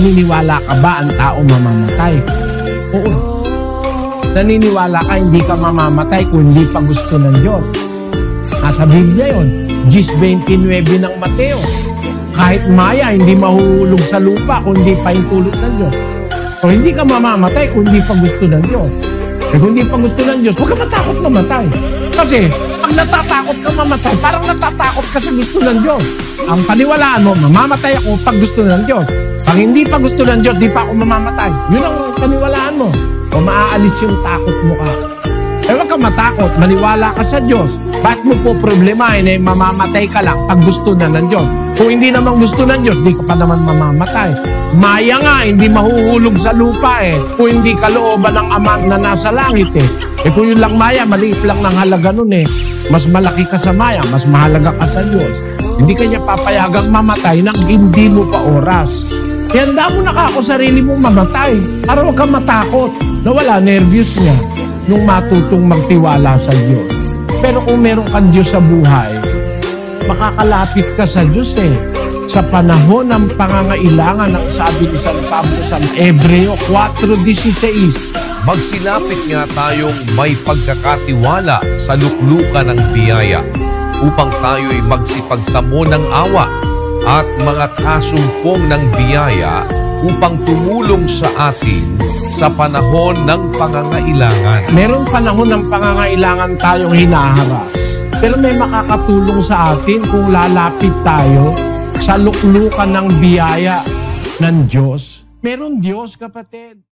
naniniwala ka ba ang tao mamamatay? Oo. Naniniwala ka hindi ka mamamatay kung hindi pa gusto ng Diyos. Nasa Biblia yun. 10:29 ng Mateo. Kahit maya, hindi mahuhulog sa lupa kung hindi pa yung tulot ng Diyos. So, hindi ka mamamatay kung hindi pa gusto ng Diyos. Eh, kung hindi pa gusto ng Diyos, huwag ka matakot mamatay. Kasi, pag natatakot ka mamatay, parang natatakot ka sa gusto ng Diyos. Ang paniwalaan mo, mamamatay ako pag gusto ng Diyos. Pag hindi pa gusto ng Diyos, di pa ako mamamatay. Yun ang paniwalaan mo. O maaalis yung takot mo ka. Eh, huwag ka matakot. Maniwala ka sa Diyos. Ba't mo po problemahin eh, mamamatay ka lang pag gusto na ng Diyos? Kung hindi naman gusto ng Diyos, di ka pa naman mamamatay. Maya nga, hindi mahuhulog sa lupa eh. Kung hindi kalooban ng Ama na nasa langit eh. Eh kung yun lang maya, maliit lang ng halaga nun eh. Mas malaki ka sa maya, mas mahalaga ka sa Diyos. Hindi ka niya papayagang mamatay nang hindi mo pa oras. Handa mo na ka ako sarili mong mamatay. Para huwag kang matakot. Nawala nervyos niya nung matutong magtiwala sa Diyos. Pero kung meron kang Diyos sa buhay, makakalapit ka sa Diyos eh. Sa panahon ng pangangailangan, ang sabi ni San Pablo sa Hebreo 4:16, magsilapit nga tayong may pagkakatiwala sa luklukan ng biyaya upang tayo'y magsipagtamo ng awa at mga kasumpong ng biyaya upang tumulong sa atin sa panahon ng pangangailangan. Meron panahon ng pangangailangan tayong hinaharap. Pero may makakatulong sa atin kung lalapit tayo sa luklukan ng biyaya ng Diyos. Meron Diyos, kapatid.